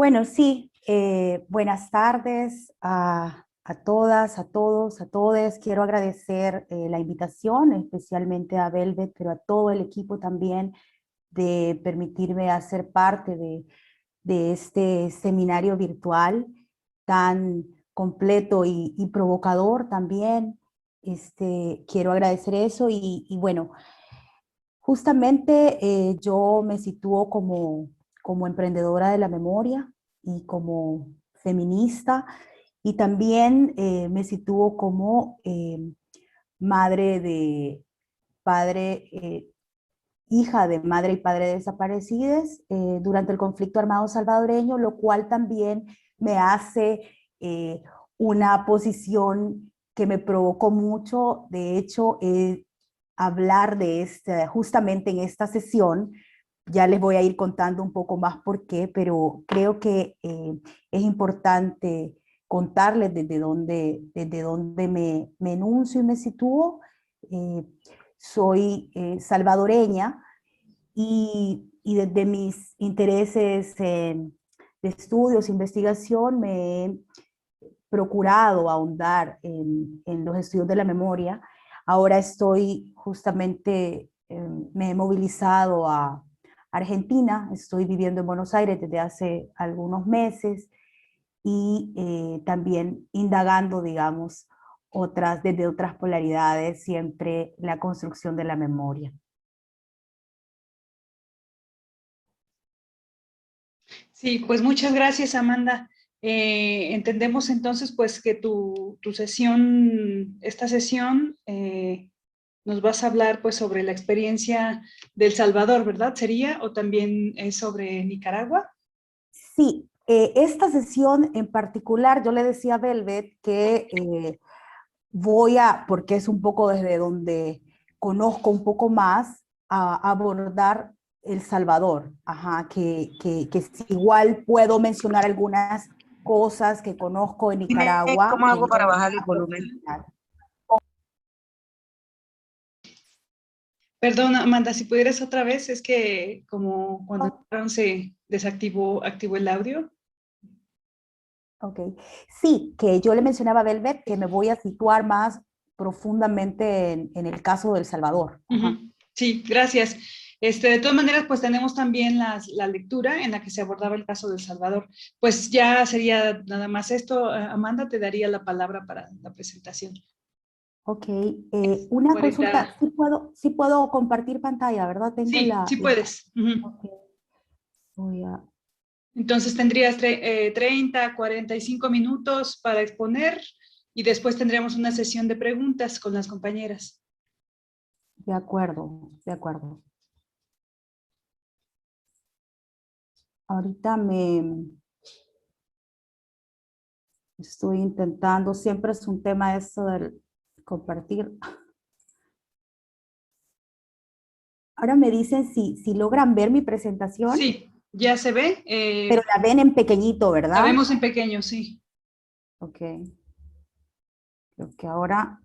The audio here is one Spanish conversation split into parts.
Bueno, sí, buenas tardes a todas, a todos, a todes. Quiero agradecer la invitación, especialmente a Velvet, pero a todo el equipo también, de permitirme hacer parte de este seminario virtual tan completo y provocador también. Quiero agradecer eso y bueno, justamente yo me sitúo como emprendedora de la memoria y como feminista, y también me sitúo como madre de padre, hija de madre y padre desaparecidos durante el conflicto armado salvadoreño, lo cual también me hace una posición que me provocó mucho. De hecho, hablar de justamente en esta sesión. Ya les voy a ir contando un poco más por qué, pero creo que es importante contarles desde dónde me enuncio y me sitúo. Eh, Soy salvadoreña y desde mis intereses de estudios, investigación, me he procurado ahondar en los estudios de la memoria. Ahora estoy justamente, me he movilizado a Argentina, estoy viviendo en Buenos Aires desde hace algunos meses y también indagando, digamos, desde otras polaridades, siempre la construcción de la memoria. Sí, pues muchas gracias, Amanda. Entendemos entonces pues que tu sesión, esta sesión, nos vas a hablar pues sobre la experiencia del Salvador, ¿verdad? ¿Sería? ¿O también es sobre Nicaragua? Sí, esta sesión en particular, yo le decía a Velvet que porque es un poco desde donde conozco un poco más, a abordar El Salvador. Ajá, que si igual puedo mencionar algunas cosas que conozco en Dime Nicaragua. cómo hago para bajar el volumen. Perdón, Amanda, si pudieras otra vez, es que como cuando entraron se activó el audio. Ok, sí, que yo le mencionaba a Velvet que me voy a situar más profundamente en el caso de El Salvador. Ajá. Sí, gracias. De todas maneras, pues tenemos también la lectura en la que se abordaba el caso de El Salvador. Pues ya sería nada más esto. Amanda, te daría la palabra para la presentación. Ok, una Ahorita, consulta, sí puedo compartir pantalla, ¿verdad? Tengo sí, sí la... puedes. Ok, voy a... Entonces tendrías 30, 45 minutos para exponer y después tendríamos una sesión de preguntas con las compañeras. De acuerdo, de acuerdo. Ahorita me estoy intentando, siempre es un tema eso del compartir. Ahora me dicen si logran ver mi presentación, Sí, ya se ve. pero la ven en pequeñito, La ¿verdad? vemos en pequeño, sí. Ok, creo que ahora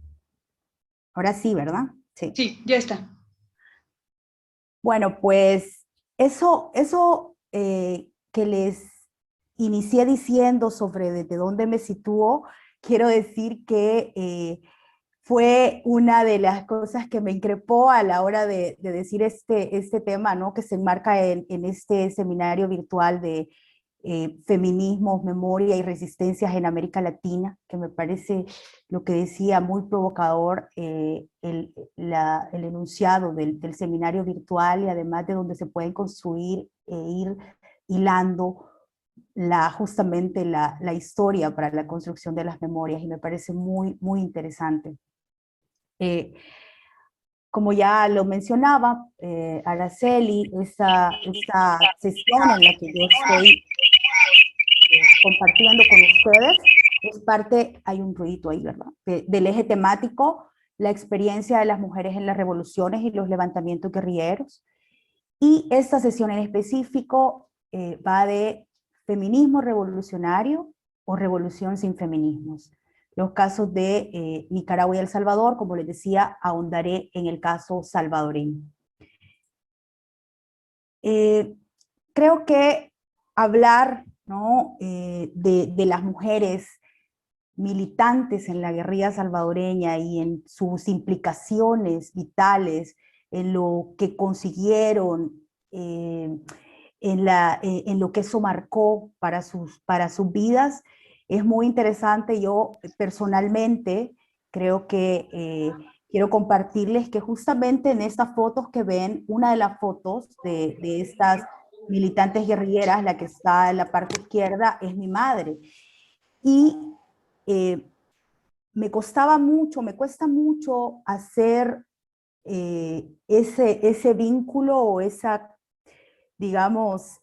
sí, ¿verdad? Sí. Sí, ya está. Bueno, pues eso que les inicié diciendo sobre desde dónde me sitúo, quiero decir que fue una de las cosas que me increpó a la hora de decir este tema, ¿no? Que se enmarca en este seminario virtual de feminismos, memoria y resistencias en América Latina, que me parece lo que decía muy provocador el enunciado del seminario virtual, y además de donde se pueden construir e ir hilando justamente la historia para la construcción de las memorias, y me parece muy, muy interesante. Como ya lo mencionaba Araceli, esta sesión en la que yo estoy compartiendo con ustedes es parte, hay un ruido ahí, ¿verdad? Del eje temático, la experiencia de las mujeres en las revoluciones y los levantamientos guerrilleros. Y esta sesión en específico va de feminismo revolucionario o revolución sin feminismos. Los casos de Nicaragua y El Salvador, como les decía, ahondaré en el caso salvadoreño. Creo que hablar ¿no? De las mujeres militantes en la guerrilla salvadoreña y en sus implicaciones vitales, en lo que consiguieron, en lo que eso marcó para sus vidas, es muy interesante. Yo personalmente creo que quiero compartirles que justamente en estas fotos que ven, una de las fotos de estas militantes guerrilleras, la que está en la parte izquierda, es mi madre. Y eh, me costaba mucho, me cuesta mucho hacer ese vínculo o esa, digamos,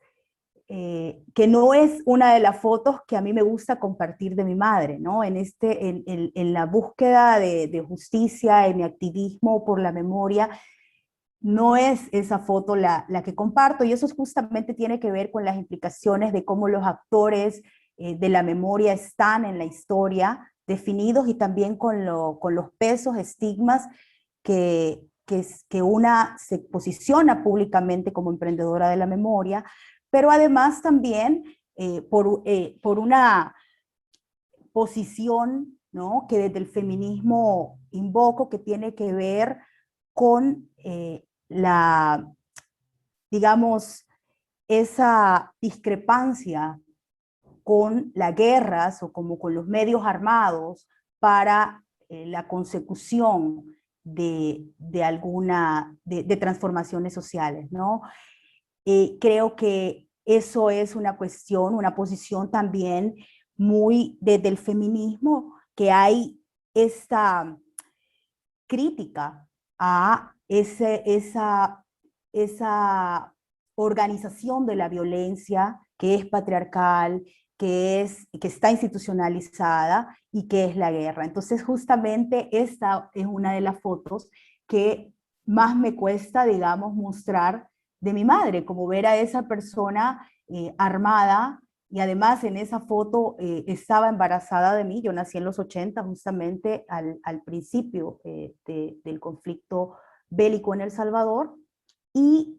que no es una de las fotos que a mí me gusta compartir de mi madre, ¿no? En la búsqueda de justicia, en mi activismo por la memoria, no es esa foto la que comparto, y eso justamente tiene que ver con las implicaciones de cómo los actores de la memoria están en la historia definidos, y también con los pesos, estigmas que una se posiciona públicamente como emprendedora de la memoria, pero además también por una posición, ¿no?, que desde el feminismo invoco, que tiene que ver con digamos, esa discrepancia con las guerras o como con los medios armados para la consecución de transformaciones sociales, ¿no? Creo que eso es una cuestión, una posición también muy desde el feminismo, que hay esta crítica a esa organización de la violencia que es patriarcal, que está institucionalizada y que es la guerra. Entonces, justamente esta es una de las fotos que más me cuesta, digamos, mostrar de mi madre, como ver a esa persona armada, y además en esa foto estaba embarazada de mí. Yo nací en los 80, justamente al principio del conflicto bélico en El Salvador, y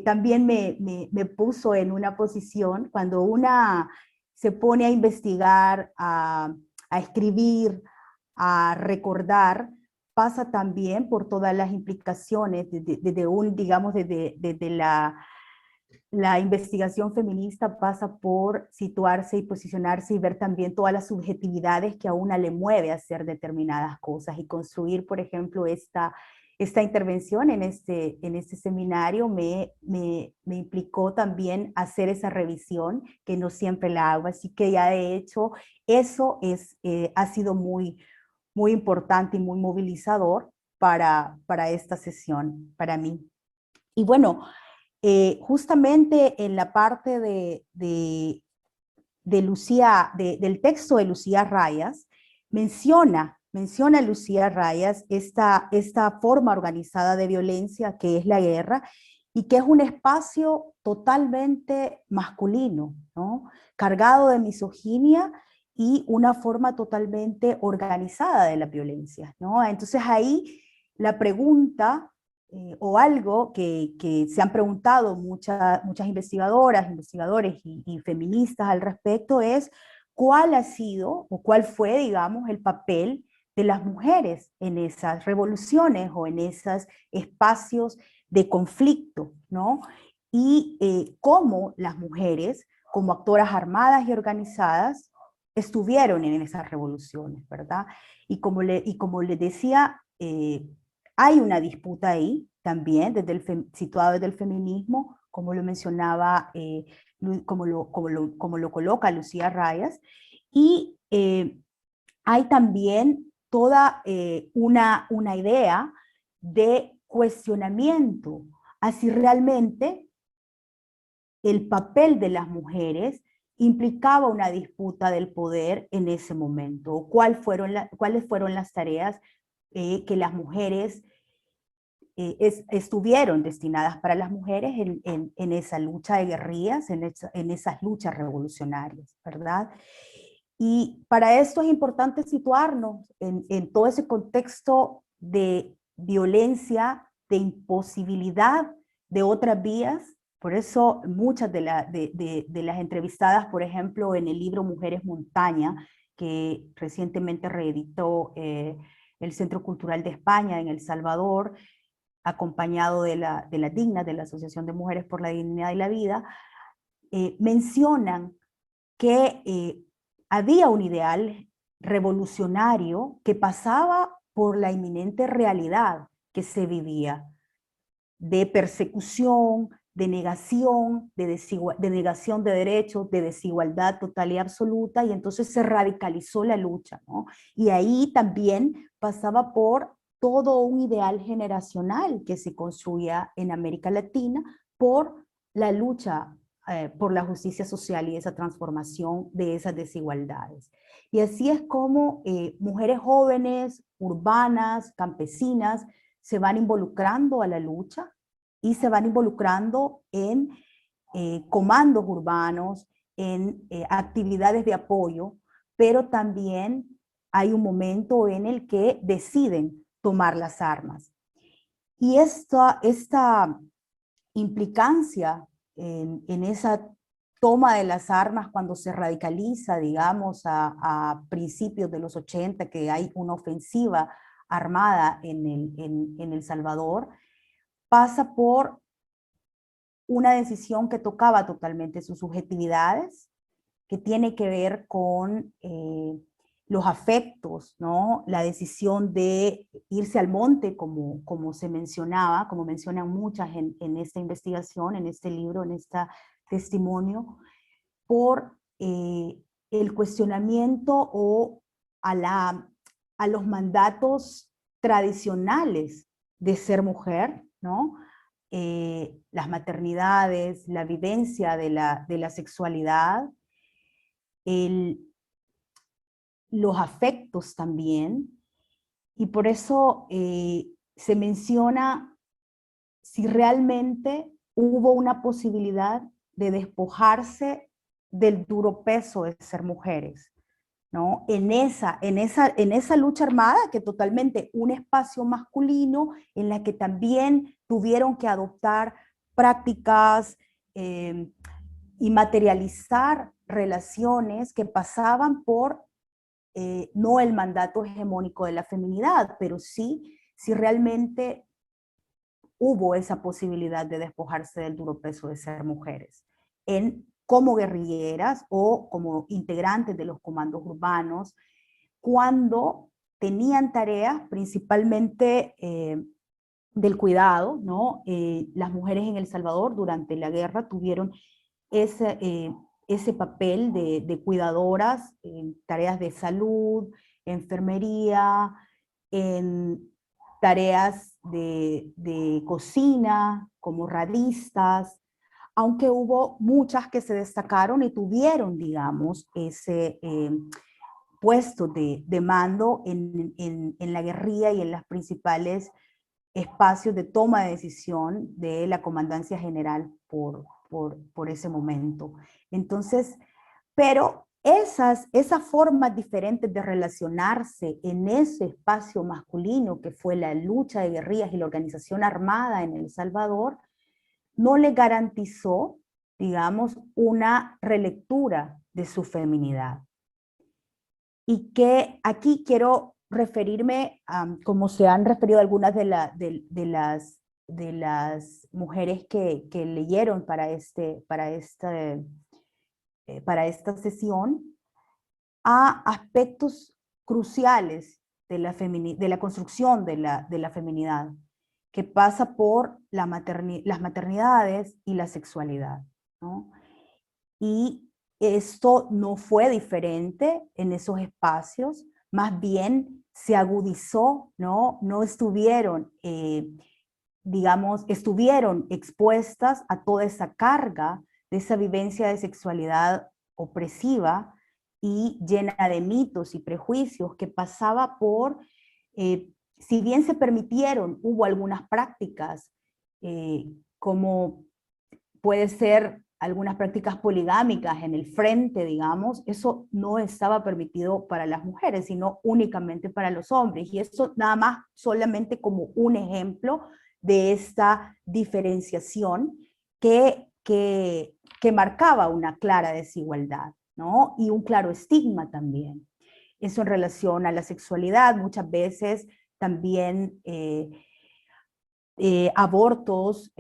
también me puso en una posición, cuando una se pone a investigar, a escribir, a recordar, pasa también por todas las implicaciones, digamos, desde la investigación feminista pasa por situarse y posicionarse y ver también todas las subjetividades que a una le mueve a hacer determinadas cosas, y construir, por ejemplo, esta intervención en este seminario me implicó también hacer esa revisión, que no siempre la hago, así que ya de hecho eso ha sido muy importante y muy movilizador para esta sesión, para mí. Y bueno, justamente en la parte de Lucía, del texto de Lucía Rayas, menciona Lucía Rayas esta forma organizada de violencia que es la guerra, y que es un espacio totalmente masculino, ¿no?, cargado de misoginia y una forma totalmente organizada de la violencia, ¿no? Entonces ahí la pregunta, o algo que se han preguntado muchas investigadoras, investigadores y feministas al respecto, es cuál ha sido o cuál fue, digamos, el papel de las mujeres en esas revoluciones o en esos espacios de conflicto, ¿no? Y cómo las mujeres, como actoras armadas y organizadas, estuvieron en esas revoluciones, ¿verdad? Y como les decía, hay una disputa ahí también, situado desde el feminismo, como lo mencionaba, como lo coloca Lucía Rayas, y hay también toda una idea de cuestionamiento a si realmente el papel de las mujeres implicaba una disputa del poder en ese momento, o cuáles fueron las tareas que las mujeres estuvieron destinadas para las mujeres en esa lucha de guerrillas, en esas luchas revolucionarias, ¿verdad? Y para esto es importante situarnos en todo ese contexto de violencia, de imposibilidad de otras vías, Por eso muchas de las entrevistadas, por ejemplo, en el libro Mujeres Montaña, que recientemente reeditó el Centro Cultural de España en El Salvador, acompañado de la DIGNA, de la Asociación de Mujeres por la Dignidad y la Vida, mencionan que había un ideal revolucionario que pasaba por la inminente realidad que se vivía, de persecución, de negación, de negación de derechos, de desigualdad total y absoluta, y entonces se radicalizó la lucha, ¿no? Y ahí también pasaba por todo un ideal generacional que se construía en América Latina por la lucha por la justicia social y esa transformación de esas desigualdades. Y así es como mujeres jóvenes, urbanas, campesinas, se van involucrando a la lucha y se van involucrando en comandos urbanos, en actividades de apoyo, pero también hay un momento en el que deciden tomar las armas. Y esta implicancia en esa toma de las armas cuando se radicaliza, digamos, a principios de los 80, que hay una ofensiva armada en El Salvador, pasa por una decisión que tocaba totalmente sus subjetividades, que tiene que ver con los afectos, ¿no? La decisión de irse al monte, como se mencionaba, como mencionan muchas en esta investigación, en este libro, en este testimonio, por el cuestionamiento o a los mandatos tradicionales de ser mujer, ¿no? Las maternidades, la vivencia de la sexualidad, los afectos también, y por eso se menciona si realmente hubo una posibilidad de despojarse del duro peso de ser mujeres, ¿no? En esa lucha armada, que totalmente un espacio masculino en la que también tuvieron que adoptar prácticas y materializar relaciones que pasaban por no el mandato hegemónico de la feminidad, pero sí si realmente hubo esa posibilidad de despojarse del duro peso de ser mujeres, como guerrilleras o como integrantes de los comandos urbanos, cuando tenían tareas principalmente del cuidado, ¿no? Las mujeres en El Salvador durante la guerra tuvieron ese papel de cuidadoras en tareas de salud, enfermería, en tareas de cocina, como radistas, aunque hubo muchas que se destacaron y tuvieron, digamos, ese puesto de mando en la guerrilla y en los principales espacios de toma de decisión de la Comandancia General por ese momento. Entonces, pero esas formas diferentes de relacionarse en ese espacio masculino que fue la lucha de guerrillas y la organización armada en El Salvador, no le garantizó, digamos, una relectura de su feminidad. Y que aquí quiero referirme, como se han referido algunas de las mujeres que leyeron para esta sesión, a aspectos cruciales de la construcción de la feminidad, que pasa por las maternidades y la sexualidad, ¿no? Y esto no fue diferente en esos espacios, más bien se agudizó, ¿no? No estuvieron, digamos, estuvieron expuestas a toda esa carga de esa vivencia de sexualidad opresiva y llena de mitos y prejuicios que pasaba por, si bien se permitieron, hubo algunas prácticas, como puede ser algunas prácticas poligámicas en el frente, digamos, eso no estaba permitido para las mujeres, sino únicamente para los hombres. Y eso nada más solamente como un ejemplo de esta diferenciación que que marcaba una clara desigualdad, ¿no? Y un claro estigma también. Eso en relación a la sexualidad, muchas veces también abortos,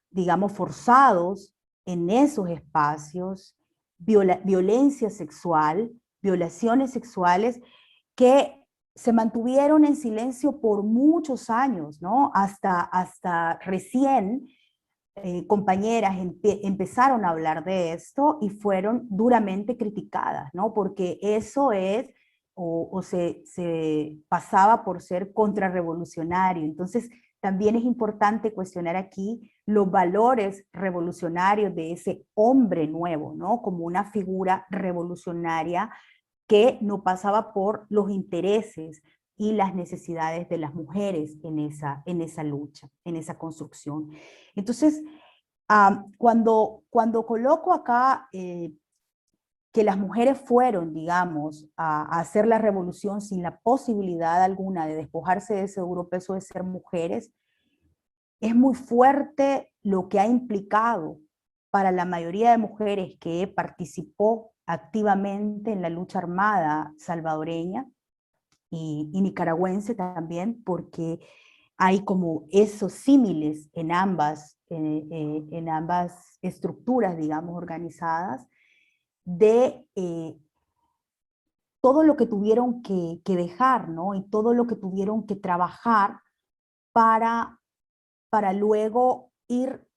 digamos, forzados en esos espacios, violencia sexual, violaciones sexuales que se mantuvieron en silencio por muchos años, ¿no? Hasta recién compañeras empezaron a hablar de esto y fueron duramente criticadas, ¿no? Porque eso es, o se pasaba por ser contrarrevolucionario. Entonces, también es importante cuestionar aquí los valores revolucionarios de ese hombre nuevo, ¿no? Como una figura revolucionaria que no pasaba por los intereses y las necesidades de las mujeres en esa lucha, en esa construcción. Entonces, cuando coloco acá que las mujeres fueron, digamos, a hacer la revolución sin la posibilidad alguna de despojarse de ese duro peso de ser mujeres, es muy fuerte lo que ha implicado para la mayoría de mujeres que participó activamente en la lucha armada salvadoreña y nicaragüense también, porque hay como esos símiles en ambas estructuras, digamos, organizadas, de todo lo que tuvieron que dejar, ¿no? Y todo lo que tuvieron que trabajar para, para luego ir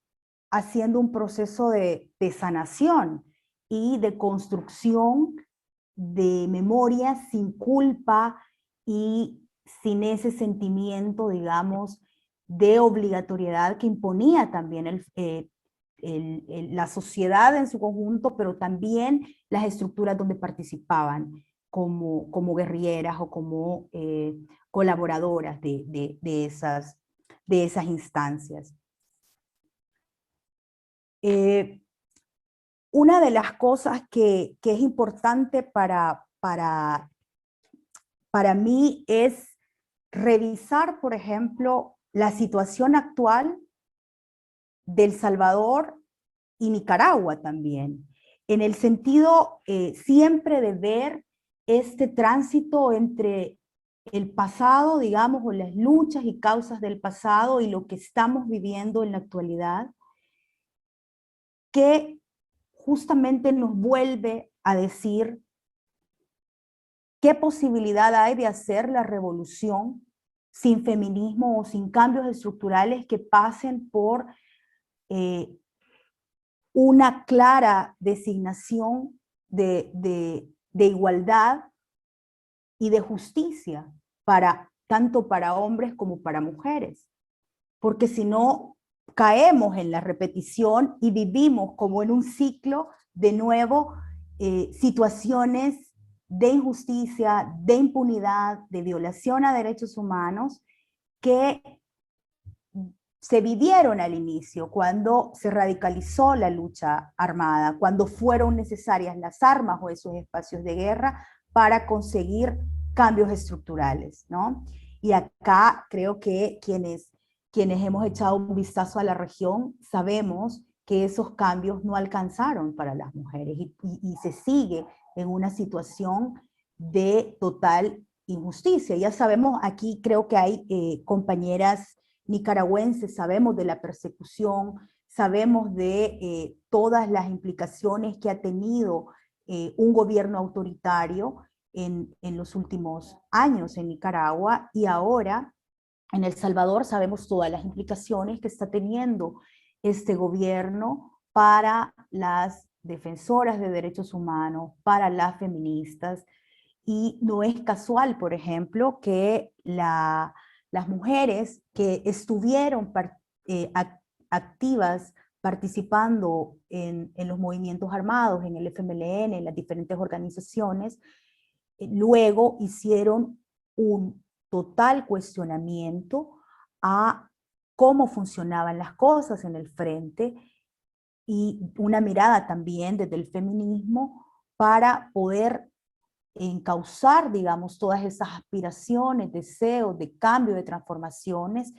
haciendo un proceso de sanación y de construcción de memoria sin culpa y sin ese sentimiento, digamos, de obligatoriedad que imponía también la sociedad en su conjunto, pero también las estructuras donde participaban como guerrilleras o como colaboradoras de esas instancias. Una de las cosas que es importante para mí es revisar, por ejemplo, la situación actual de El Salvador y Nicaragua también, en el sentido siempre de ver este tránsito entre el pasado, digamos, o las luchas y causas del pasado y lo que estamos viviendo en la actualidad, que justamente nos vuelve a decir qué posibilidad hay de hacer la revolución sin feminismo o sin cambios estructurales que pasen por una clara designación de igualdad y de justicia tanto para hombres como para mujeres. Porque si no, caemos en la repetición y vivimos como en un ciclo de nuevo situaciones de injusticia, de impunidad, de violación a derechos humanos que se vivieron al inicio, cuando se radicalizó la lucha armada, cuando fueron necesarias las armas o esos espacios de guerra para conseguir cambios estructurales, ¿no? Y acá creo que quienes hemos echado un vistazo a la región sabemos que esos cambios no alcanzaron para las mujeres y se sigue en una situación de total injusticia. Ya sabemos, aquí creo que hay compañeras nicaragüenses, sabemos de la persecución, sabemos de todas las implicaciones que ha tenido un gobierno autoritario en los últimos años en Nicaragua, y ahora en El Salvador sabemos todas las implicaciones que está teniendo este gobierno para las defensoras de derechos humanos, para las feministas, y no es casual, por ejemplo, que las mujeres que estuvieron activas participando en los movimientos armados, en el FMLN, en las diferentes organizaciones, luego hicieron un total cuestionamiento a cómo funcionaban las cosas en el frente y una mirada también desde el feminismo para poder encauzar, digamos, todas esas aspiraciones, deseos de cambio, de transformaciones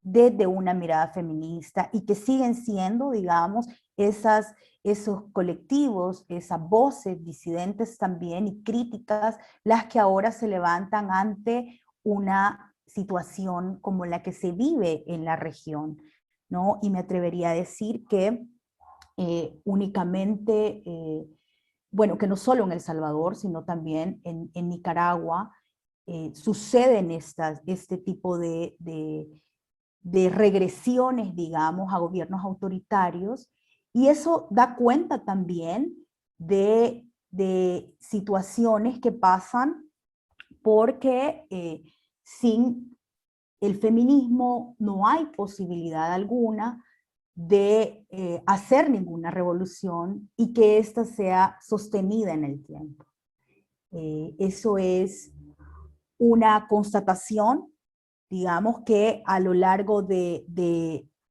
desde una mirada feminista y que siguen siendo, digamos, esos colectivos, esas voces disidentes también y críticas, las que ahora se levantan ante una situación como la que se vive en la región, ¿no? Y me atrevería a decir que únicamente, bueno, que no solo en El Salvador, sino también en Nicaragua, suceden este tipo de regresiones, digamos, a gobiernos autoritarios, y eso da cuenta también de situaciones que pasan porque sin el feminismo no hay posibilidad alguna de hacer ninguna revolución y que ésta sea sostenida en el tiempo. Eso es una constatación, digamos, que a lo largo de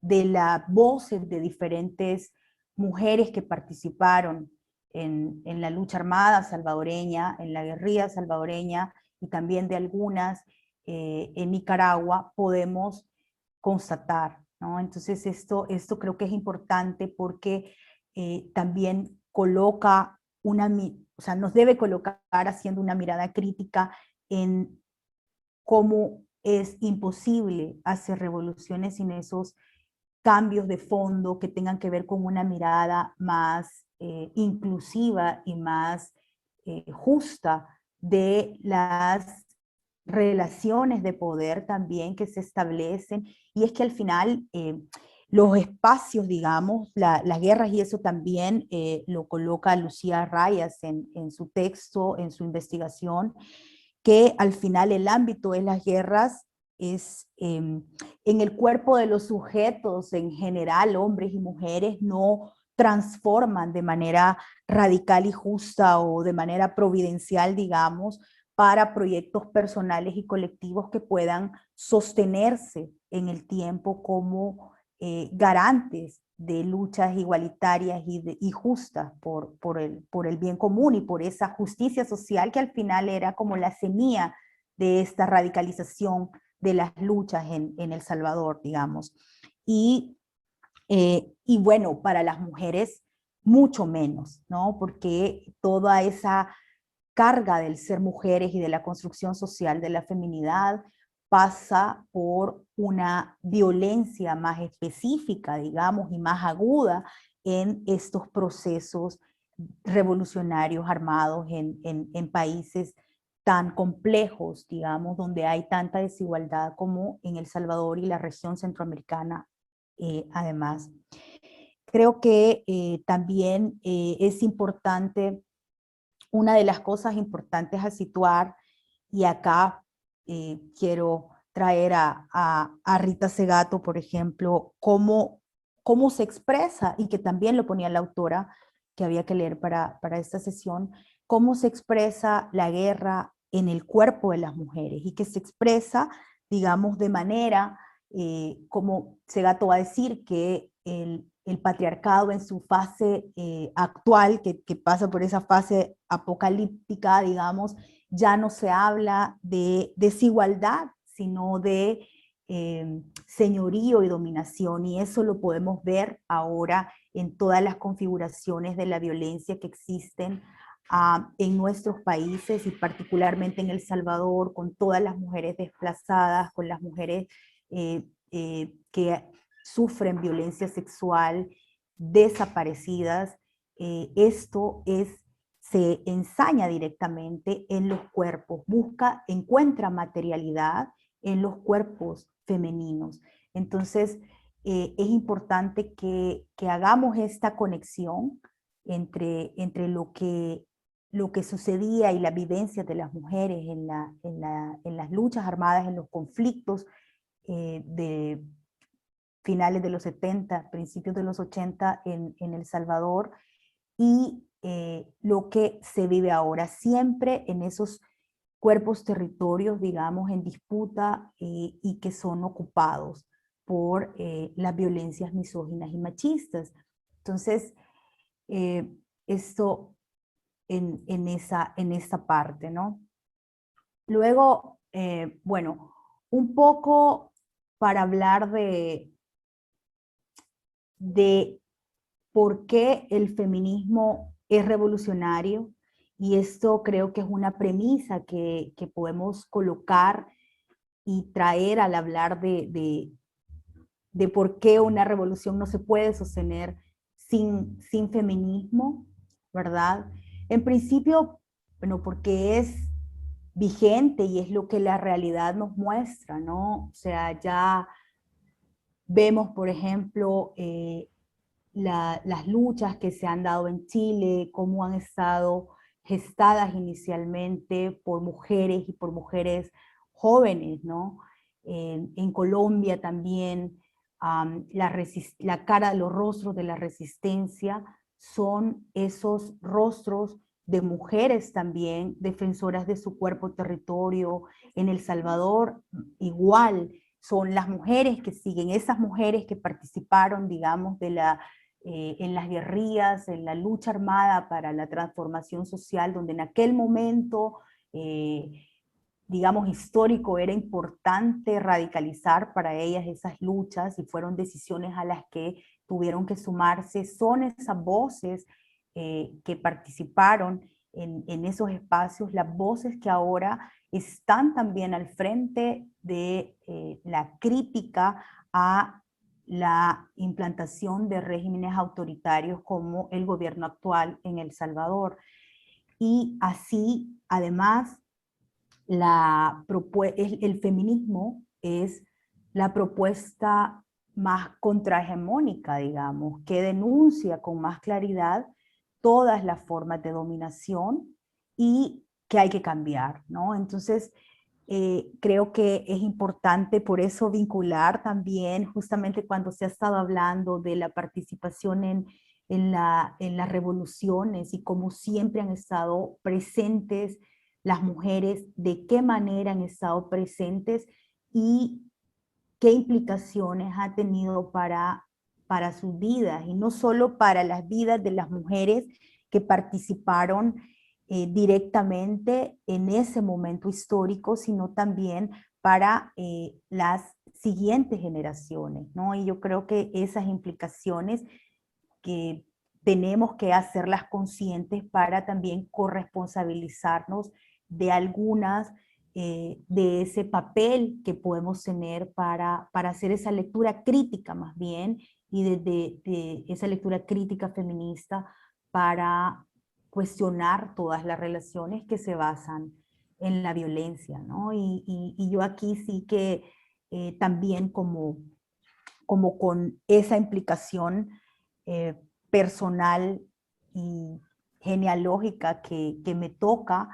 las voces de diferentes mujeres que participaron en la lucha armada salvadoreña, en la guerrilla salvadoreña y también de algunas en Nicaragua, podemos constatar, ¿no? Entonces esto creo que es importante porque también coloca o sea, nos debe colocar haciendo una mirada crítica en cómo es imposible hacer revoluciones sin esos cambios de fondo que tengan que ver con una mirada más inclusiva y más justa de las relaciones de poder también que se establecen. Y es que al final los espacios, digamos, las guerras, y eso también lo coloca Lucía Rayas en su texto, en su investigación, que al final el ámbito de las guerras es en el cuerpo de los sujetos en general, hombres y mujeres, no transforman de manera radical y justa o de manera providencial, digamos, para proyectos personales y colectivos que puedan sostenerse en el tiempo como garantes de luchas igualitarias y justas por el bien común y por esa justicia social que al final era como la semilla de esta radicalización de las luchas en El Salvador, digamos. Y bueno, para las mujeres mucho menos, ¿no? Porque toda esa carga del ser mujeres y de la construcción social de la feminidad pasa por una violencia más específica, digamos, y más aguda en estos procesos revolucionarios armados en países tan complejos, digamos, donde hay tanta desigualdad como en El Salvador y la región centroamericana, además. Creo que también es importante, una de las cosas importantes a situar, y acá quiero traer a Rita Segato, por ejemplo, cómo se expresa, y que también lo ponía la autora, que había que leer para esta sesión, cómo se expresa la guerra en el cuerpo de las mujeres, y que se expresa, digamos, de manera, como Segato va a decir, que el patriarcado en su fase actual, que pasa por esa fase apocalíptica, digamos, ya no se habla de desigualdad, sino de señorío y dominación, y eso lo podemos ver ahora en todas las configuraciones de la violencia que existen en nuestros países y particularmente en El Salvador, con todas las mujeres desplazadas, con las mujeres que sufren violencia sexual, desaparecidas. Esto se ensaña directamente en los cuerpos, encuentra materialidad en los cuerpos femeninos. Entonces, es importante que hagamos esta conexión entre lo que sucedía y la vivencia de las mujeres en las luchas armadas, en los conflictos de finales de los 70, principios de los 80 en El Salvador, y lo que se vive ahora, siempre en esos cuerpos territorios, digamos, en disputa y que son ocupados por las violencias misóginas y machistas. Entonces, esto en esa parte, ¿no? Luego, bueno, un poco para hablar de por qué el feminismo es revolucionario, y esto creo que es una premisa que podemos colocar y traer al hablar de por qué una revolución no se puede sostener sin feminismo, ¿verdad? En principio, bueno, porque es vigente y es lo que la realidad nos muestra, ¿no? O sea, ya vemos, por ejemplo, las luchas que se han dado en Chile, cómo han estado gestadas inicialmente por mujeres y por mujeres jóvenes, ¿no? En Colombia también, la cara, los rostros de la resistencia son esos rostros de mujeres también, defensoras de su cuerpo territorio. En El Salvador, igual, son las mujeres que siguen, esas mujeres que participaron, digamos, en las guerrillas, en la lucha armada para la transformación social, donde en aquel momento, digamos, histórico, era importante radicalizar para ellas esas luchas, y fueron decisiones a las que tuvieron que sumarse. Son esas voces que participaron en esos espacios, las voces que ahora están también al frente de la crítica a la implantación de regímenes autoritarios como el gobierno actual en El Salvador. Y así, además, el feminismo es la propuesta más contrahegemónica, digamos, que denuncia con más claridad todas las formas de dominación y que hay que cambiar, ¿no? Entonces, creo que es importante por eso vincular también, justamente cuando se ha estado hablando de la participación en las revoluciones y cómo siempre han estado presentes las mujeres, de qué manera han estado presentes y qué implicaciones ha tenido para sus vidas, y no solo para las vidas de las mujeres que participaron directamente en ese momento histórico, sino también para las siguientes generaciones, ¿no? Y yo creo que esas implicaciones que tenemos que hacerlas conscientes para también corresponsabilizarnos de algunas de ese papel que podemos tener para hacer esa lectura crítica más bien, y de esa lectura crítica feminista para cuestionar todas las relaciones que se basan en la violencia, ¿no? Y yo aquí sí que también como con esa implicación eh, personal y genealógica que me toca,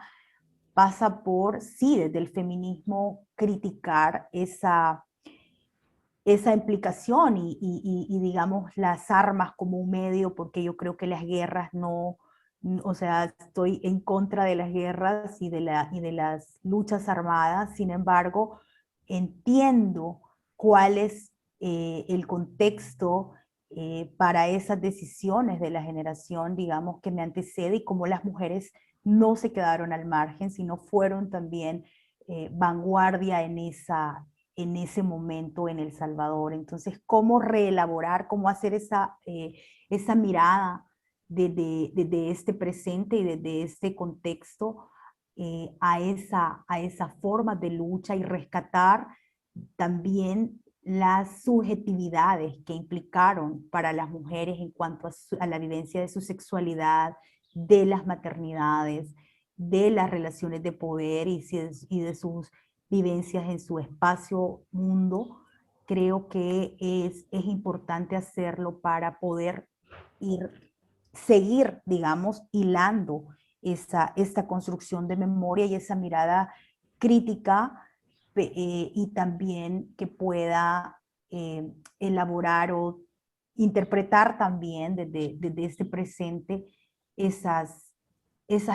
pasa por, sí, desde el feminismo criticar esa implicación y digamos las armas como un medio, porque yo creo que las guerras no, o sea, estoy en contra de las guerras y de las luchas armadas. Sin embargo, entiendo cuál es el contexto para esas decisiones de la generación, digamos, que me antecede, y cómo las mujeres no se quedaron al margen, sino fueron también vanguardia en ese momento en El Salvador. Entonces, cómo reelaborar, cómo hacer esa mirada desde este presente y desde este contexto a esa forma de lucha, y rescatar también las subjetividades que implicaron para las mujeres en cuanto a la vivencia de su sexualidad, de las maternidades, de las relaciones de poder y de sus vivencias en su espacio mundo. Creo que es importante hacerlo para poder seguir, digamos, hilando esta construcción de memoria y esa mirada crítica, y también que pueda elaborar o interpretar también desde este presente esas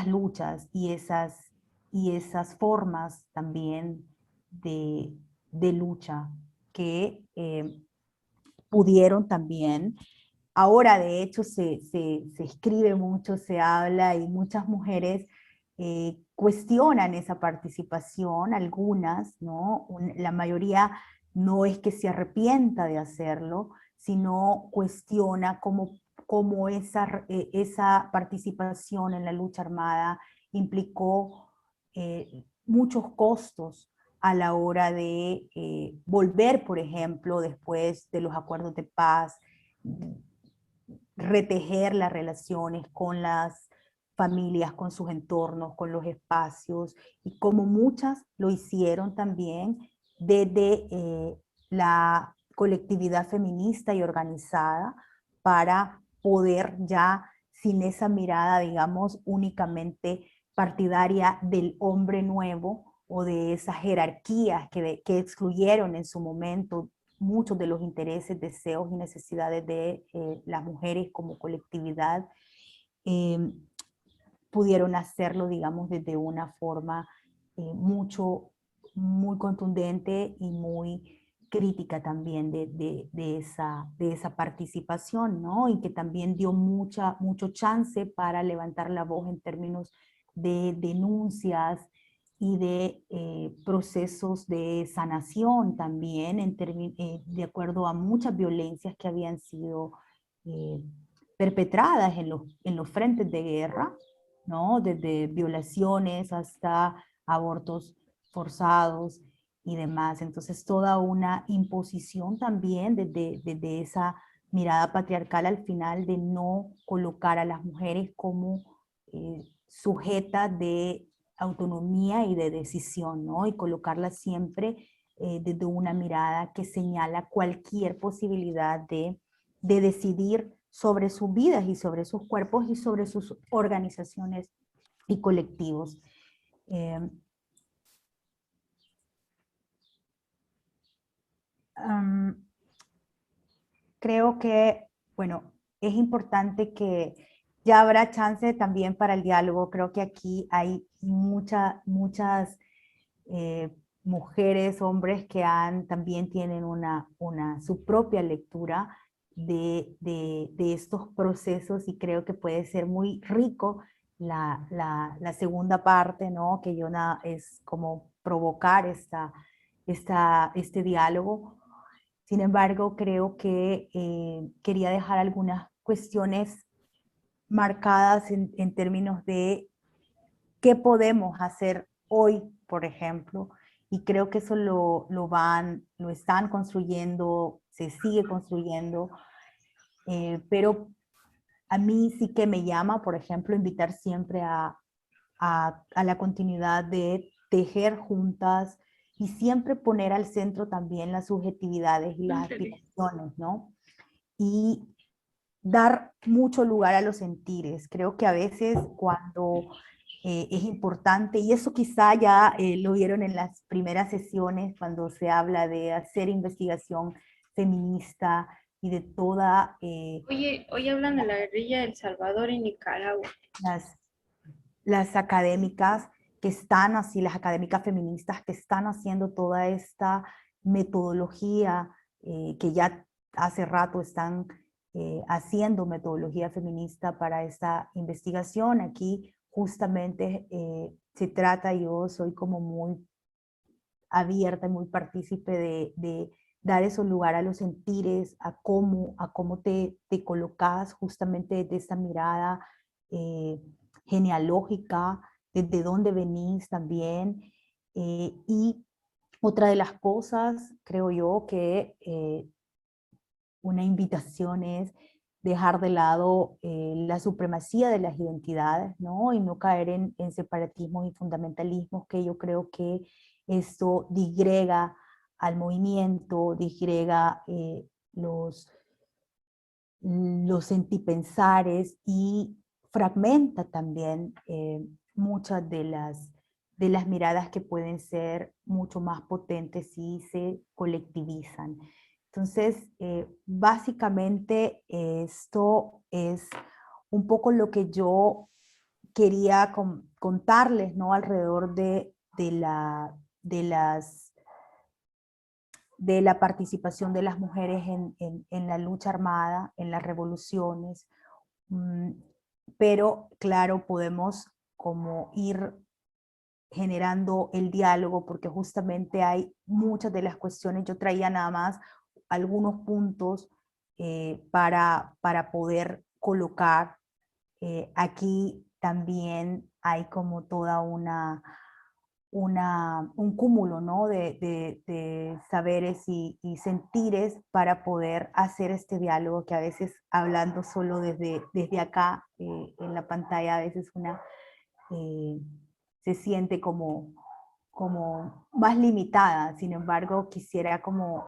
luchas y esas formas también de lucha que pudieron también. Ahora, de hecho, se escribe mucho, se habla, y muchas mujeres cuestionan esa participación, algunas, ¿no? La mayoría no es que se arrepienta de hacerlo, sino cuestiona cómo esa participación en la lucha armada implicó muchos costos a la hora de volver, por ejemplo, después de los acuerdos de paz, retejer las relaciones con las familias, con sus entornos, con los espacios, y como muchas lo hicieron también desde la colectividad feminista y organizada para poder ya sin esa mirada, digamos, únicamente partidaria del hombre nuevo o de esas jerarquías que excluyeron en su momento muchos de los intereses, deseos y necesidades de las mujeres como colectividad, eh, pudieron hacerlo, digamos, desde una forma muy contundente y muy crítica también de esa participación, ¿no? Y que también dio mucho chance para levantar la voz en términos de denuncias y de procesos de sanación también, de acuerdo a muchas violencias que habían sido perpetradas en los frentes de guerra, ¿no? Desde violaciones hasta abortos forzados y demás. Entonces, toda una imposición también desde esa mirada patriarcal al final de no colocar a las mujeres como sujetas de autonomía y de decisión, ¿no? Y colocarlas siempre desde una mirada que señala cualquier posibilidad de decidir sobre sus vidas y sobre sus cuerpos y sobre sus organizaciones y colectivos. Creo que, bueno, es importante que ya habrá chance también para el diálogo. Creo que aquí hay muchas mujeres, hombres que también tienen su propia lectura de estos procesos, y creo que puede ser muy rico la segunda parte, ¿no? Que yo es como provocar este diálogo. Sin embargo, creo que quería dejar algunas cuestiones marcadas en términos de qué podemos hacer hoy, por ejemplo, y creo que eso lo están construyendo, se sigue construyendo, pero a mí sí que me llama, por ejemplo, invitar siempre a la continuidad de tejer juntas y siempre poner al centro también las subjetividades y las aspiraciones, ¿no? Y dar mucho lugar a los sentires. Creo que a veces cuando es importante, y eso quizá ya lo vieron en las primeras sesiones, cuando se habla de hacer investigación feminista y de toda Hoy hablan de la guerrilla de El Salvador y Nicaragua. las, las académicas que están así, las académicas feministas que están haciendo toda esta metodología, que ya hace rato están haciendo metodología feminista para esta investigación. Aquí justamente se trata, yo soy como muy abierta y muy partícipe de dar ese lugar a los sentires, a cómo te colocas justamente desde esa mirada genealógica, desde dónde venís también. Y otra de las cosas, creo yo, que una invitación es dejar de lado la supremacía de las identidades, ¿no? Y no caer en separatismos y fundamentalismos, que yo creo que esto disgrega al movimiento, disgrega los sentipensares y fragmenta también muchas de las miradas que pueden ser mucho más potentes si se colectivizan. Entonces, básicamente esto es un poco lo que yo quería contarles, ¿no? Alrededor de la participación de las mujeres en la lucha armada, en las revoluciones, pero claro, podemos como ir generando el diálogo, porque justamente hay muchas de las cuestiones, yo traía nada más algunos puntos para poder colocar. Aquí también hay como toda un cúmulo, ¿no? de saberes y sentires para poder hacer este diálogo que a veces hablando solo desde acá en la pantalla, a veces una se siente como más limitada. Sin embargo, quisiera como